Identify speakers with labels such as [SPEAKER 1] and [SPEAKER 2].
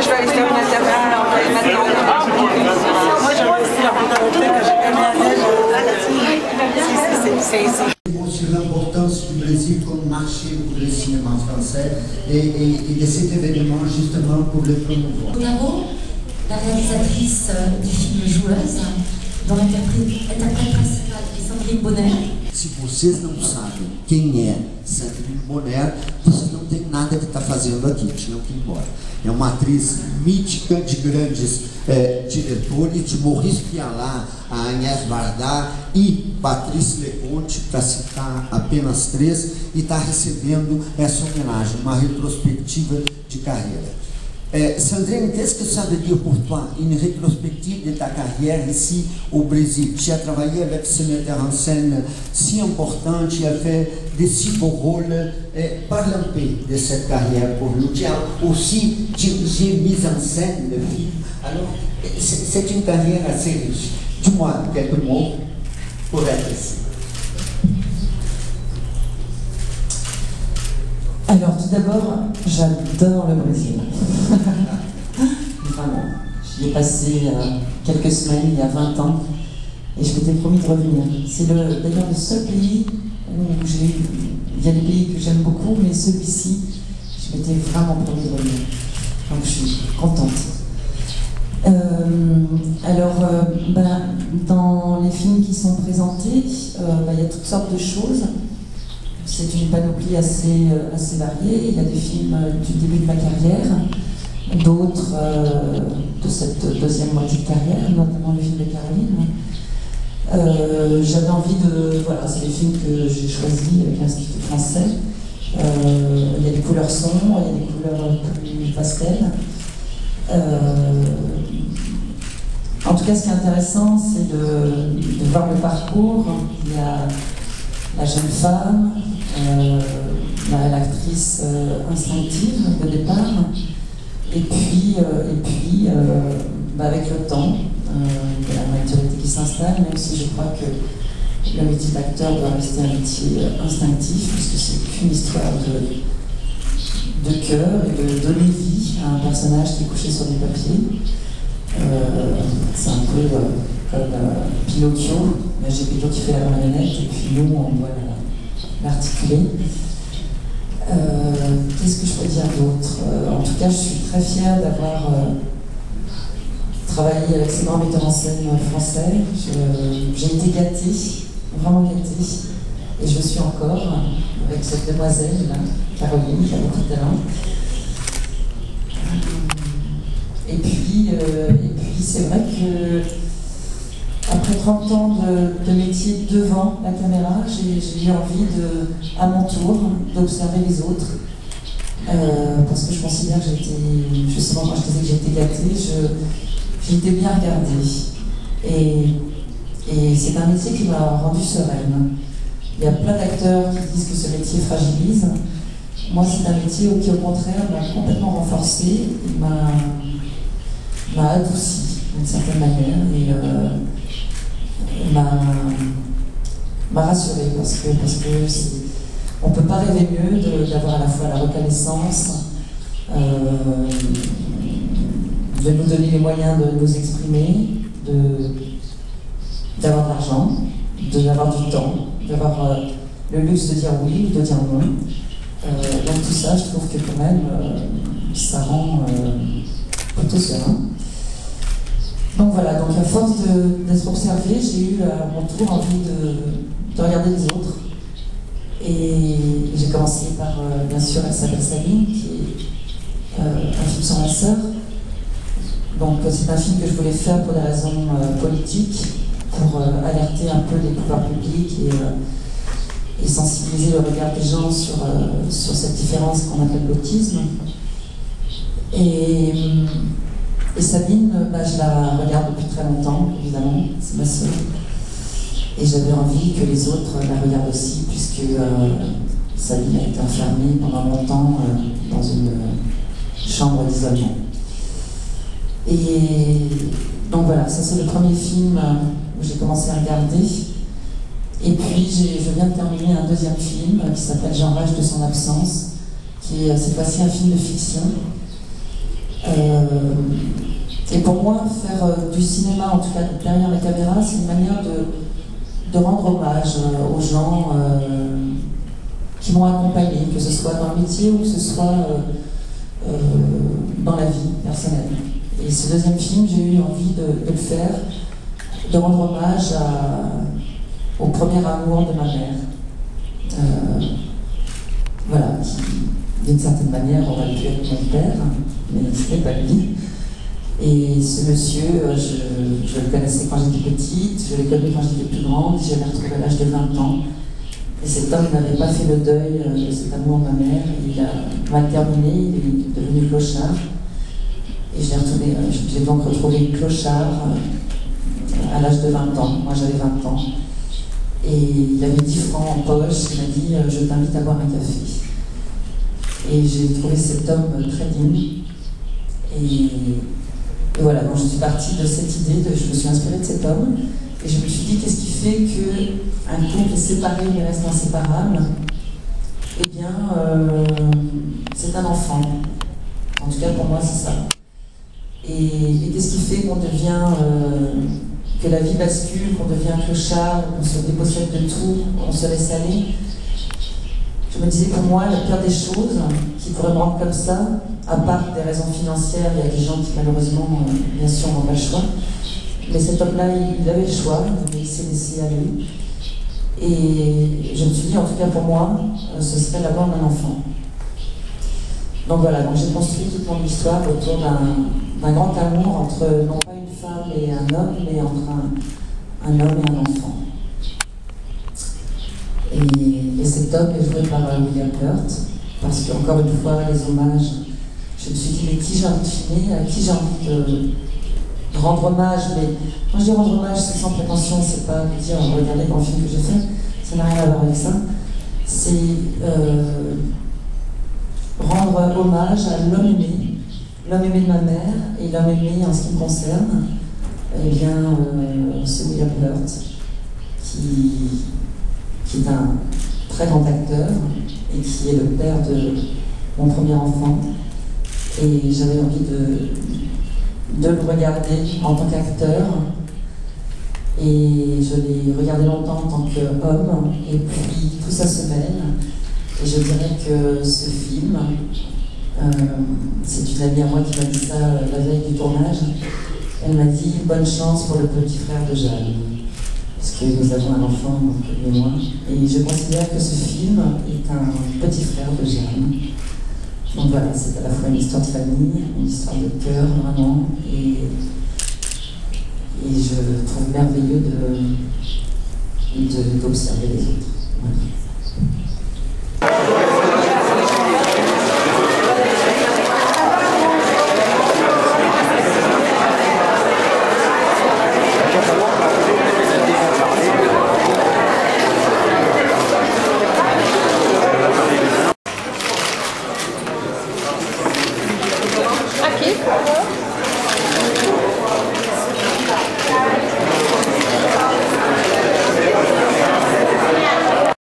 [SPEAKER 1] je vais aller faire une interview maintenant. Moi, j'aimerais aussi la photovoltaïque que j'ai gagné à neige. C'est ici.
[SPEAKER 2] Sur l'importance du Brésil comme marché pour le cinéma français et de cet événement justement pour le promouvoir.
[SPEAKER 3] Bravo, la réalisatrice du film Joueuse, dont l'interprète principale est Sandrine Bonner.
[SPEAKER 2] Se vocês não sabem quem é Sandrine Bonner, vocês não tem nada que está fazendo aqui, tinham que ir embora. É uma atriz mítica de grandes diretores, de Maurice Pialat, a Agnès Varda e Patrice Leconte, para citar apenas três, e está recebendo essa homenagem, uma retrospectiva de carreira. Sandrine, qu'est-ce que ça veut dire pour toi, une rétrospective de ta carrière ici au Brésil? Tu as travaillé avec ce metteur en scène si important, tu as fait de si beaux rôles. Parle un peu de cette carrière pour nous. Tu as aussi dirigé, mis en scène le film. Alors, c'est une carrière assez riche. Dis-moi quelques mots pour être ici.
[SPEAKER 4] Alors tout d'abord, j'adore le Brésil. Vraiment. J'y ai passé quelques semaines, il y a 20 ans, et je m'étais promis de revenir. C'est d'ailleurs le seul pays où il y a des pays que j'aime beaucoup, mais celui-ci, je m'étais vraiment promis de revenir. Donc je suis contente. Dans les films qui sont présentés, il y a toutes sortes de choses. C'est une panoplie assez variée. Il y a des films du début de ma carrière, d'autres de cette deuxième moitié de carrière, notamment le film de Caroline. J'avais envie de... Voilà, c'est des films que j'ai choisis avec l'Institut français. Il y a des couleurs sombres, il y a des couleurs plus pastel. En tout cas, ce qui est intéressant, c'est de voir le parcours. Il y a la jeune femme, l'actrice instinctive de départ, et puis avec le temps, il y a la maturité qui s'installe, même si je crois que le métier d'acteur doit rester un métier instinctif, puisque c'est qu'une histoire de cœur et de donner vie à un personnage qui est couché sur des papiers. C'est un peu comme Pinocchio, mais j'ai Pinocchio qui fait la marionnette et puis nous on doit l'articuler. Qu'est-ce que je peux dire d'autre? En tout cas, je suis très fière d'avoir travaillé avec ces grands metteurs en scène français. J'ai été gâtée, vraiment gâtée, et je suis encore avec cette demoiselle, là, Caroline, qui a beaucoup de talent. Et puis c'est vrai que après 30 ans de métier devant la caméra, j'ai eu envie à mon tour d'observer les autres. Parce que je considère que j'étais, justement quand je disais que j'étais gâtée, j'étais bien regardée. Et c'est un métier qui m'a rendue sereine. Il y a plein d'acteurs qui disent que ce métier fragilise. Moi, c'est un métier qui, au contraire, m'a complètement renforcée, m'a adouci d'une certaine manière et m'a rassurée parce que on ne peut pas rêver mieux d'avoir à la fois la reconnaissance, de nous donner les moyens de nous exprimer, d'avoir de l'argent, d'avoir du temps, d'avoir le luxe de dire oui ou de dire non. Donc tout ça, je trouve que quand même, ça rend plutôt serein. Donc voilà, donc à force d'être observée, j'ai eu à mon tour envie de regarder les autres. Et j'ai commencé par, bien sûr, Elle s'appelle Sabine, qui est un film sur ma sœur. Donc c'est un film que je voulais faire pour des raisons politiques, pour alerter un peu les pouvoirs publics et sensibiliser le regard des gens sur cette différence qu'on appelle l'autisme. Et Sabine, je la regarde depuis très longtemps, évidemment, c'est ma sœur. Et j'avais envie que les autres la regardent aussi, puisque Sabine a été enfermée pendant longtemps dans une chambre d'isolement. Et donc voilà, ça c'est le premier film où j'ai commencé à regarder. Et puis je viens de terminer un deuxième film qui s'appelle J'enrage de son absence, qui est cette fois-ci un film de fiction. Et pour moi, faire du cinéma, en tout cas derrière la caméra, c'est une manière de rendre hommage aux gens qui m'ont accompagné, que ce soit dans le métier ou que ce soit dans la vie personnelle. Et ce deuxième film, j'ai eu envie de le faire, de rendre hommage au premier amour de ma mère. Voilà, qui, d'une certaine manière, aurait pu être mon père, mais ce n'est pas lui. Et ce monsieur, je le connaissais quand j'étais petite, je l'ai connu quand j'étais plus grande, je l'ai retrouvé à l'âge de 20 ans. Et cet homme n'avait pas fait le deuil de cet amour de ma mère. Il a mal terminé, il est devenu clochard. Et j'ai donc retrouvé clochard à l'âge de 20 ans. Moi j'avais 20 ans. Et il avait 10 francs en poche, il m'a dit je t'invite à boire un café. Et j'ai trouvé cet homme très digne. Et voilà, donc je suis partie de cette idée, je me suis inspirée de cet homme. Et je me suis dit, qu'est-ce qui fait qu'un couple est séparé mais reste inséparable? Eh bien, c'est un enfant. En tout cas, pour moi, c'est ça. Et qu'est-ce qui fait qu'on devient, que la vie bascule, qu'on devient clochard, qu'on se dépossède de tout, qu'on se laisse aller? Je me disais, pour moi, la pire des choses qui pourraient me rendre comme ça, à part des raisons financières, il y a des gens qui, malheureusement, bien sûr, n'ont pas le choix. Mais cet homme-là, il avait le choix, il s'est laissé aller. Et je me suis dit, en tout cas pour moi, ce serait la mort d'un enfant. Donc voilà, donc j'ai construit toute mon histoire autour d'un grand amour entre, non pas une femme et un homme, mais entre un homme et un enfant. Et cet homme est joué par William Hurt, parce qu'encore une fois, les hommages, je me suis dit, mais qui j'ai envie de filmer, à qui j'ai envie de rendre hommage, mais quand je dis rendre hommage, c'est sans prétention, c'est pas de dire regardez dans le film que j'ai fait, ça n'a rien à voir avec ça. C'est rendre hommage à l'homme aimé de ma mère, et l'homme aimé en ce qui me concerne, eh bien, c'est William Hurt, qui est un très grand acteur et qui est le père de mon premier enfant. Et j'avais envie de le regarder en tant qu'acteur. Et je l'ai regardé longtemps en tant qu'homme. Et puis tout ça se mêle. Et je dirais que ce film, c'est une amie à moi qui m'a dit ça la veille du tournage. Elle m'a dit bonne chance pour le petit frère de Jeanne. Parce que nous avons un enfant, donc lui et moi. Et je considère que ce film est un petit frère de Jeanne. Donc voilà, c'est à la fois une histoire de famille, une histoire de cœur, vraiment, et je trouve merveilleux d'observer les autres. Voilà.
[SPEAKER 1] Aqui?